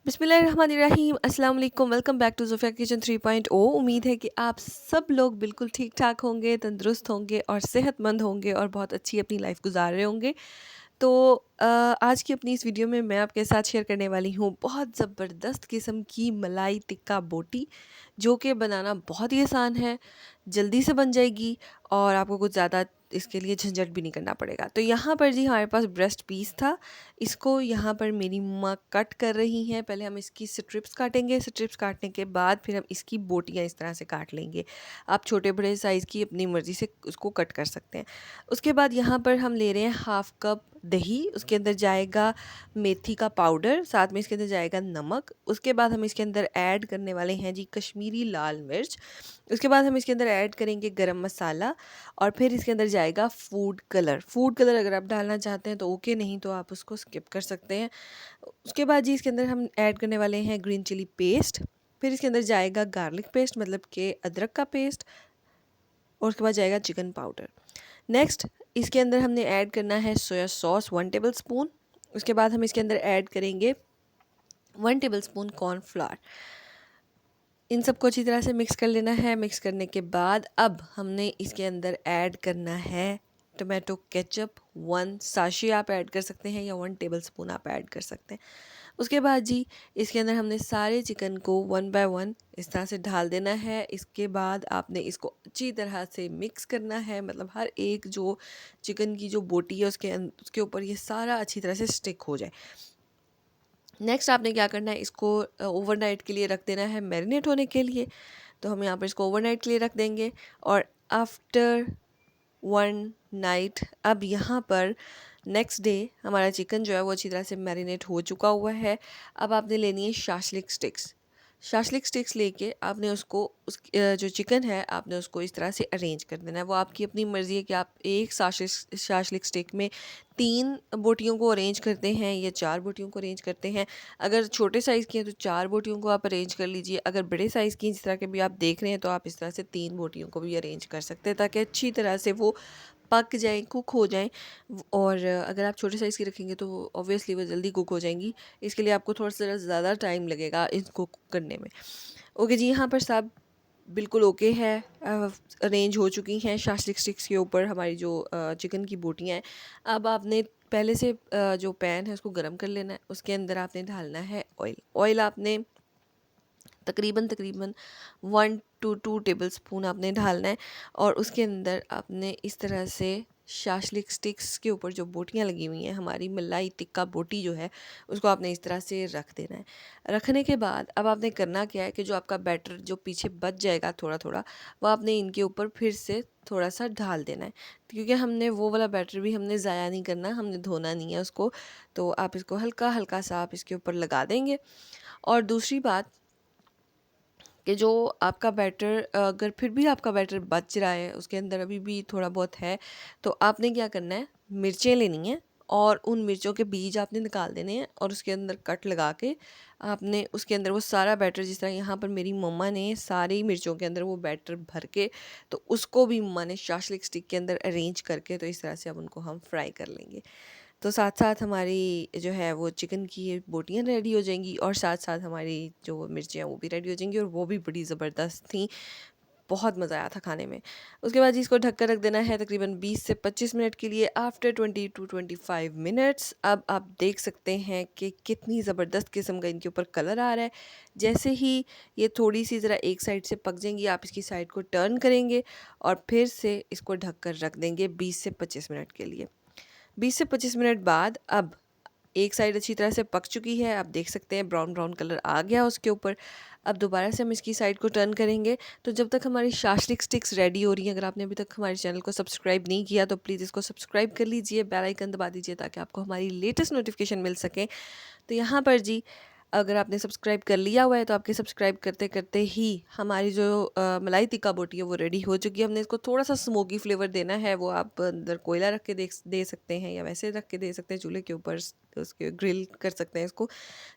बिस्मिल्लाहिर्रहमानिर्रहीम अस्सलाम वालेकुम। Welcome back to Zofia kitchen 3.0। उम्मीद है कि आप सब लोग बिल्कुल ठीक ठाक होंगे, तंदुरुस्त होंगे और सेहतमंद होंगे और बहुत अच्छी अपनी लाइफ गुजार रहे होंगे। तो आज की अपनी इस वीडियो में मैं आपके साथ शेयर करने वाली हूँ बहुत ज़बरदस्त किस्म की मलाई टिक्का बोटी, जो कि बनाना बहुत ही आसान है, जल्दी से बन जाएगी और आपको कुछ ज़्यादा इसके लिए झंझट भी नहीं करना पड़ेगा। तो यहाँ पर जी हमारे पास ब्रेस्ट पीस था, इसको यहाँ पर मेरी मम्मा कट कर रही हैं। पहले हम इसकी स्ट्रिप्स काटेंगे, स्ट्रिप्स काटने के बाद फिर हम इसकी बोटियाँ इस तरह से काट लेंगे। आप छोटे बड़े साइज़ की अपनी मर्ज़ी से उसको कट कर सकते हैं। उसके बाद यहाँ पर हम ले रहे हैं हाफ़ कप दही, उसके अंदर जाएगा मेथी का पाउडर, साथ में इसके अंदर जाएगा नमक। उसके बाद हम इसके अंदर ऐड करने वाले हैं जी कश्मीरी लाल मिर्च। उसके बाद हम इसके अंदर ऐड करेंगे गरम मसाला और फिर इसके अंदर जाएगा फूड कलर। फूड कलर अगर आप डालना चाहते हैं तो ओके, नहीं तो आप उसको स्किप कर सकते हैं। उसके बाद जी इसके अंदर हम ऐड करने वाले हैं ग्रीन चिली पेस्ट, फिर इसके अंदर जाएगा गार्लिक पेस्ट मतलब कि अदरक का पेस्ट, और उसके बाद जाएगा चिकन पाउडर। नेक्स्ट इसके अंदर हमने ऐड करना है सोया सॉस 1 टेबल स्पून। उसके बाद हम इसके अंदर ऐड करेंगे 1 टेबल स्पून कॉर्नफ्लावर। इन सबको अच्छी तरह से मिक्स कर लेना है। मिक्स करने के बाद अब हमने इसके अंदर ऐड करना है टोमेटो केचप 1 साशे आप ऐड कर सकते हैं या 1 टेबल स्पून आप ऐड कर सकते हैं। उसके बाद जी इसके अंदर हमने सारे चिकन को 1 बाय 1 इस तरह से ढाल देना है। इसके बाद आपने इसको अच्छी तरह से मिक्स करना है, मतलब हर एक जो चिकन की जो बोटी है उसके ऊपर ये सारा अच्छी तरह से स्टिक हो जाए। नेक्स्ट आपने क्या करना है, इसको ओवरनाइट के लिए रख देना है मैरिनेट होने के लिए। तो हम यहाँ पर इसको ओवरनाइट के लिए रख देंगे और आफ्टर 1 नाइट अब यहाँ पर नेक्स्ट डे हमारा चिकन जो है वो अच्छी तरह से मैरिनेट हो चुका हुआ है। अब आपने लेनी है शाशलिक स्टिक्स। शाशलिक स्टिक्स लेके आपने उसको जो चिकन है आपने उसको इस तरह से अरेंज कर देना है। वो आपकी अपनी मर्ज़ी है कि आप एक शाशलिक स्टिक में 3 बोटियों को अरेंज करते हैं या 4 बोटियों को अरेंज करते हैं। अगर छोटे साइज़ की हैं तो 4 बोटियों को आप अरेंज कर लीजिए। अगर बड़े साइज़ की जिस तरह के भी आप देख रहे हैं तो आप इस तरह से 3 बोटियों को भी अरेंज कर सकते हैं, ताकि अच्छी तरह से वो पक जाएँ, कुक हो जाएँ। और अगर आप छोटे साइज़ की रखेंगे तो ऑब्वियसली वो जल्दी कुक हो जाएंगी। इसके लिए आपको थोड़ा सा ज़्यादा टाइम लगेगा इनको कुक करने में। ओके जी, यहाँ पर सब बिल्कुल ओके है, अरेंज हो चुकी हैं शाशलिक स्टिक्स के ऊपर हमारी जो चिकन की बोटियाँ हैं। अब आपने पहले से जो पैन है उसको गर्म कर लेना है। उसके अंदर आपने डालना है ऑयल। ऑयल आपने तकरीबन 1 to 2 टेबल स्पून आपने डालना है और उसके अंदर आपने इस तरह से शाशलिक स्टिक्स के ऊपर जो बोटियाँ लगी हुई हैं, हमारी मलाई टिक्का बोटी जो है उसको आपने इस तरह से रख देना है। रखने के बाद अब आपने करना क्या है कि जो आपका बैटर जो पीछे बच जाएगा थोड़ा थोड़ा, वो आपने इनके ऊपर फिर से थोड़ा सा ढाल देना है, क्योंकि हमने वो वाला बैटर भी हमने ज़ाया नहीं करना, हमने धोना नहीं है उसको। तो आप इसको हल्का हल्का सा आप इसके ऊपर लगा देंगे। और दूसरी बात कि जो आपका बैटर अगर फिर भी आपका बैटर बच रहा है, उसके अंदर अभी भी थोड़ा बहुत है, तो आपने क्या करना है, मिर्चें लेनी हैं और उन मिर्चों के बीज आपने निकाल देने हैं और उसके अंदर कट लगा के आपने उसके अंदर वो सारा बैटर, जिस तरह यहाँ पर मेरी मम्मा ने सारी मिर्चों के अंदर वो बैटर भर के, तो उसको भी मम्मा ने शाशलिक स्टिक के अंदर अरेंज करके, तो इस तरह से अब उनको हम फ्राई कर लेंगे। तो साथ-साथ हमारी जो है वो चिकन की ये बोटियाँ रेडी हो जाएंगी और साथ-साथ हमारी जो मिर्चें हैं वो भी रेडी हो जाएंगी और वो भी बड़ी ज़बरदस्त थी। बहुत मज़ा आया था खाने में। उसके बाद जी इसको ढक कर रख देना है तकरीबन 20 से 25 मिनट के लिए। आफ्टर 20 टू 25 मिनट्स अब आप देख सकते हैं कि कितनी ज़बरदस्त किस्म का इनके ऊपर कलर आ रहा है। जैसे ही ये थोड़ी-सी ज़रा एक साइड से पक जाएँगी, आप इसकी साइड को टर्न करेंगे और फिर से इसको ढक कर रख देंगे 20 से 25 मिनट के लिए। 20 से 25 मिनट बाद अब एक साइड अच्छी तरह से पक चुकी है, आप देख सकते हैं ब्राउन ब्राउन कलर आ गया उसके ऊपर। अब दोबारा से हम इसकी साइड को टर्न करेंगे। तो जब तक हमारी शाशलिक स्टिक्स रेडी हो रही हैं, अगर आपने अभी तक हमारे चैनल को सब्सक्राइब नहीं किया तो प्लीज़ इसको सब्सक्राइब कर लीजिए, बेल आइकन दबा दीजिए ताकि आपको हमारी लेटेस्ट नोटिफिकेशन मिल सके। तो यहाँ पर जी अगर आपने सब्सक्राइब कर लिया हुआ है तो आपके सब्सक्राइब करते करते ही हमारी जो मलाई टिक्का बोटी है वो रेडी हो चुकी है। हमने इसको थोड़ा सा स्मोकी फ्लेवर देना है, वो आप अंदर कोयला रख के दे सकते हैं या वैसे रख के दे सकते हैं चूल्हे के ऊपर, उसके ग्रिल कर सकते हैं इसको।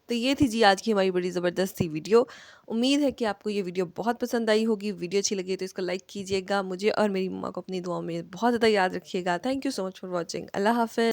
तो ये थी जी आज की हमारी बड़ी ज़बरदस्त सी वीडियो। उम्मीद है कि आपको ये वीडियो बहुत पसंद आई होगी। वीडियो अच्छी लगी तो इसको लाइक कीजिएगा। मुझे और मेरी मम्मा को अपनी दुआओं में बहुत ज़्यादा याद रखिएगा। Thank you so much for watching. अल्लाह हाफ़िज़।